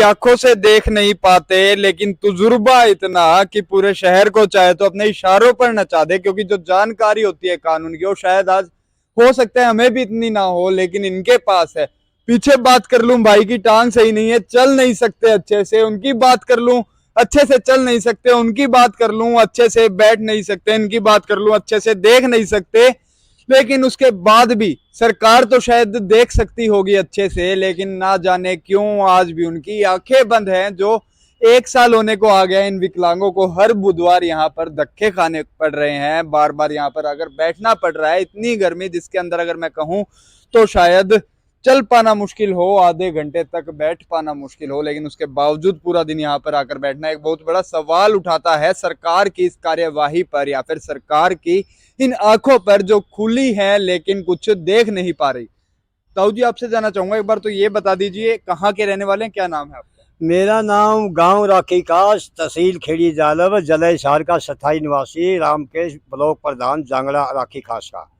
आंखों से देख नहीं पाते, लेकिन तजुर्बा इतना कि पूरे शहर को चाहे तो अपने इशारों पर नचा दे, क्योंकि जो जानकारी होती है कानून की वो शायद आज हो सकता है हमें भी इतनी ना हो, लेकिन इनके पास है। पीछे बात कर लूं, भाई की टांग सही नहीं है, चल नहीं सकते अच्छे से, उनकी बात कर लूं, अच्छे से चल नहीं सकते, उनकी बात कर लूं, अच्छे से बैठ नहीं सकते, इनकी बात कर लूं, अच्छे से देख नहीं सकते। लेकिन उसके बाद भी सरकार तो शायद देख सकती होगी अच्छे से, लेकिन ना जाने क्यों आज भी उनकी आंखें बंद हैं। जो 1 साल होने को आ गया इन विकलांगों को हर बुधवार यहाँ पर धक्के खाने पड़ रहे हैं, बार बार यहाँ पर अगर बैठना पड़ रहा है, इतनी गर्मी जिसके अंदर अगर मैं कहूँ तो शायद चल पाना मुश्किल हो, आधे घंटे तक बैठ पाना मुश्किल हो, लेकिन उसके बावजूद पूरा दिन यहाँ पर आकर बैठना एक बहुत बड़ा सवाल उठाता है सरकार की इस कार्यवाही पर, या फिर सरकार की इन आंखों पर जो खुली है लेकिन कुछ देख नहीं पा रही। ताऊ जी, आपसे जानना चाहूंगा, एक बार तो ये बता दीजिए कहाँ के रहने वाले हैं, क्या नाम है आपका? मेरा नाम गांव राखी काश, तहसील खेड़ी जालव, जिला हिसार का स्थायी निवासी, रामकेश ब्लॉक प्रधान, जांगड़ा राखी खास का।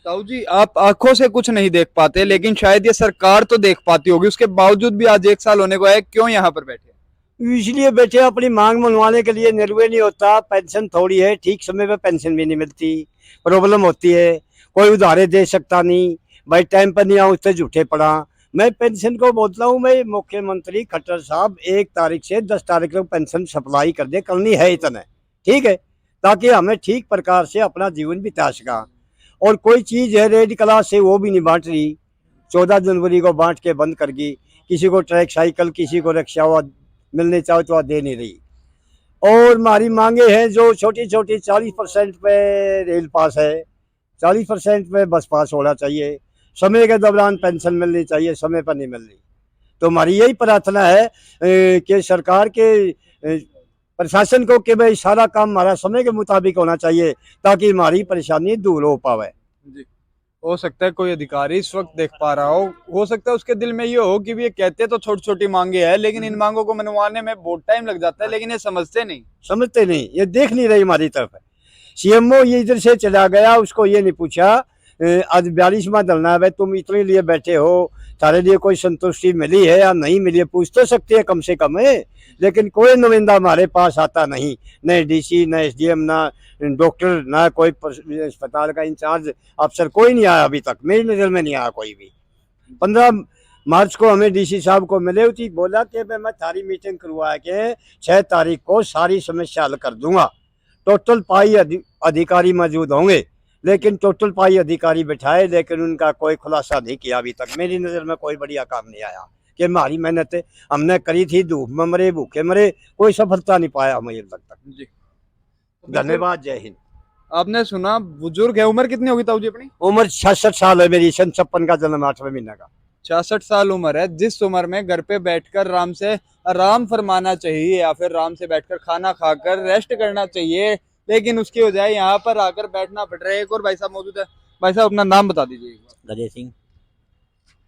ताऊ जी, आप आंखों से कुछ नहीं देख पाते, लेकिन शायद ये सरकार तो देख पाती होगी, उसके बावजूद भी आज 1 साल होने को है, क्यों यहाँ पर बैठे? इसलिए बैठे अपनी मांग मनवाने के लिए। निर्भय नहीं होता, पेंशन थोड़ी है, ठीक समय पे पेंशन भी नहीं मिलती, प्रॉब्लम होती है, कोई उधारे दे सकता नहीं, भाई टाइम पर नहीं आऊँ उससे झूठे पड़ा। मैं पेंशन को बोलता हूँ, मैं मुख्यमंत्री खट्टर साहब 1 तारीख से 10 तारीख तक पेंशन सप्लाई कर दे, करनी है इतना, ठीक है, ताकि हमें ठीक प्रकार से अपना जीवन बिता सका। और कोई चीज़ है रेड क्लास से वो भी नहीं बांट रही, 14 जनवरी को बांट के बंद कर गई। किसी को ट्रैक साइकिल, किसी को रिक्शा मिलने चाहो तो दे नहीं रही। और हमारी मांगे हैं जो छोटी छोटी, 40% पे रेल पास है, 40% पे बस पास होना चाहिए, समय के दौरान पेंशन मिलनी चाहिए, समय पर नहीं मिल रही। तो हमारी यही प्रार्थना है कि सरकार के प्रशासन को कि भाई सारा काम हमारा समय के मुताबिक होना चाहिए, ताकि हमारी परेशानी दूर हो पावे। जी, हो सकता है कोई अधिकारी इस वक्त देख पा रहा हो सकता है उसके दिल में ये हो कि भी ये कहते तो छोटी छोटी मांगे हैं, लेकिन इन मांगों को मनवाने में बहुत टाइम लग जाता है, लेकिन ये समझते नहीं, ये देख नहीं रही हमारी तरफ। सीएमओ ये इधर से चला गया, उसको ये नहीं पूछा आज 42वां धरना है, तुम इतने लिए बैठे हो, तारे लिए कोई संतुष्टि मिली है या नहीं मिली है, पूछ तो सकते हैं कम से कम है। लेकिन कोई नुमाइंदा हमारे पास आता नहीं, न डीसी, न एसडीएम, ना डॉक्टर, ना कोई अस्पताल का इंचार्ज अफसर, कोई नहीं आया अभी तक, मेरी नज़र में नहीं आया कोई भी। 15 मार्च को हमें डीसी साहब को मिले थी, बोला कि मैं थारी मीटिंग करवा के 6 तारीख को सारी समस्या हल कर दूंगा। टोटल पाई अधिकारी मौजूद होंगे, लेकिन टोटल पाई अधिकारी बैठाए, लेकिन उनका कोई खुलासा नहीं किया अभी तक। मेरी नज़र में कोई बढ़िया काम नहीं आया कि हमारी मेहनत हमने करी थी, धूप में मरे, भूखे मरे, कोई सफलता नहीं पाया हमें अब तक। जी, धन्यवाद, जय हिंद। आपने सुना, बुजुर्ग है। उम्र कितनी होगी ताऊ जी अपनी? उम्र 66 साल है मेरी, सन 56 का जन्म, 8वें महीने का। 66 साल उम्र है। जिस उम्र में घर पे बैठकर आराम से आराम फरमाना चाहिए, या फिर आराम से बैठकर खाना खाकर रेस्ट करना चाहिए, लेकिन उसकी बजाय यहाँ पर आकर बैठना पड़ रहा है। एक और भाई साहब मौजूद है। भाई साहब, अपना नाम बता दीजिए एक बार। गजय सिंह।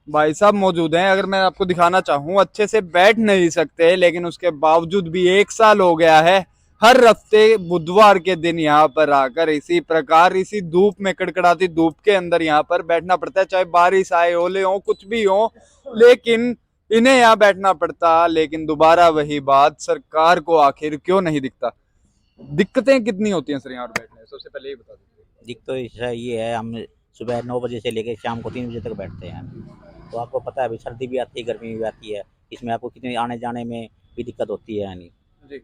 भाई साहब मौजूद हैं। अगर मैं आपको दिखाना चाहूँ, अच्छे से बैठ नहीं सकते, लेकिन उसके बावजूद भी 1 साल हो गया है, हर हफ्ते बुधवार के दिन यहाँ पर आकर इसी प्रकार, इसी धूप में, कड़कड़ाती धूप के अंदर यहाँ पर बैठना पड़ता है, चाहे बारिश आए, ओले हो, कुछ भी हो, लेकिन इन्हें यहाँ बैठना पड़ता। लेकिन दोबारा वही बात, सरकार को आखिर क्यों नहीं दिखता? दिक्कतें कितनी होती हैं सर यहाँ पर बैठने? सबसे पहले ये बता दीजिए। दिक तो ऐसा ये है, हम सुबह 9 बजे से लेकर शाम को 3 बजे तक बैठते हैं। तो आपको पता है अभी सर्दी भी आती है, गर्मी भी आती है, इसमें आपको कितनी आने जाने में भी दिक्कत होती है। यानी जी,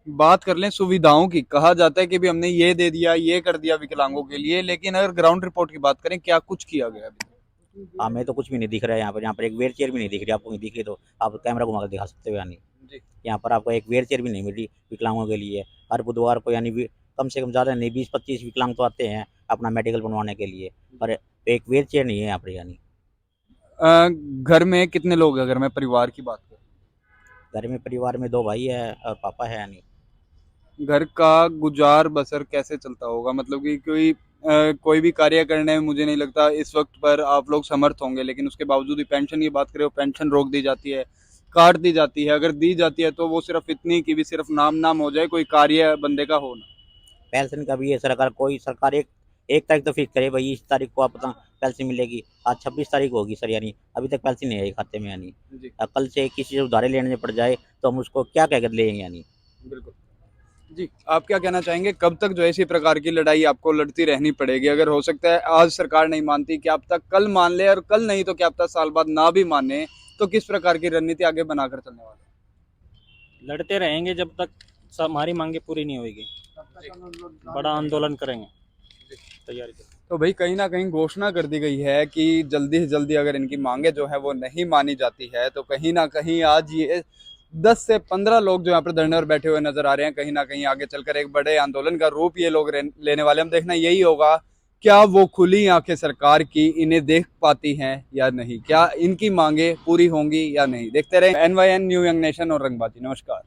बात कर लें सुविधाओं की, कहा जाता है कि भी हमने ये दे दिया, ये कर दिया विकलांगों के लिए, लेकिन अगर ग्राउंड रिपोर्ट की बात करें, क्या कुछ किया गया अभी? हमें तो कुछ भी नहीं दिख रहा है यहाँ पर एक व्हील चेयर भी नहीं दिख रही। आपको नहीं दिख रही तो आप कैमरा घुमा कर दिखा सकते हो। यानी जी, यहाँ पर आपको एक व्हील चेयर भी नहीं मिली विकलांगों के लिए। हर बुधवार को यानी कम से कम ज़्यादा नहीं 20-25 विकलांग तो आते हैं अपना मेडिकल बनवाने के लिए, पर एक व्हील चेयर नहीं है यहाँ पर। यानी घर में कितने लोग हैं? अगर मैं परिवार की बात करूं, घर में परिवार में 2 भाई है और पापा है। यानी घर का गुजार बसर कैसे चलता होगा? मतलब कि कोई भी कार्य करने में मुझे नहीं लगता इस वक्त पर आप लोग समर्थ होंगे, लेकिन उसके बावजूद भी पेंशन की बात करें, वो पेंशन रोक दी जाती है, काट दी जाती है। अगर दी जाती है तो वो सिर्फ इतनी कि भी सिर्फ नाम हो जाए, कोई कार्य बंदे का हो ना। पेंशन का भी है, सरकार कोई सरकार एक तारीख तो फिक्स करे भाई, इस तारीख को आप पेंशन मिलेगी। आज 26 तारीख होगी सर, यानी अभी तक पेंशन नहीं आई खाते में, यानी जी अब कल से किसी से उधारे लेने पड़ जाए तो हम उसको क्या कह कर लेंगे, यानी। बिल्कुल। जी, आप क्या कहना चाहेंगे, कब तक जो है इसी प्रकार की लड़ाई आपको लड़ती रहनी पड़ेगी? अगर हो सकता है आज सरकार नहीं मानती, क्या पता कल मान ले, और कल नहीं तो क्या पता साल बाद ना भी माने, तो किस प्रकार की रणनीति आगे बनाकर चलने वाले हैं? लड़ते रहेंगे जब तक हमारी मांगे पूरी नहीं होगी। बड़ा आंदोलन करेंगे, तैयारी करें। तो भाई कहीं ना कहीं घोषणा कर दी गई है कि जल्दी से जल्दी अगर इनकी मांगे जो है वो नहीं मानी जाती है तो कहीं ना कहीं आज ये 10 से 15 लोग जो यहाँ पर धरने पर बैठे हुए नजर आ रहे हैं, कहीं ना कहीं आगे चलकर एक बड़े आंदोलन का रूप ये लोग लेने वाले। हम देखना यही होगा, क्या वो खुली आंखें सरकार की इन्हें देख पाती हैं या नहीं, क्या इनकी मांगे पूरी होंगी या नहीं। देखते रहे NYN न्यू यंग नेशन और रंगबाजी। नमस्कार।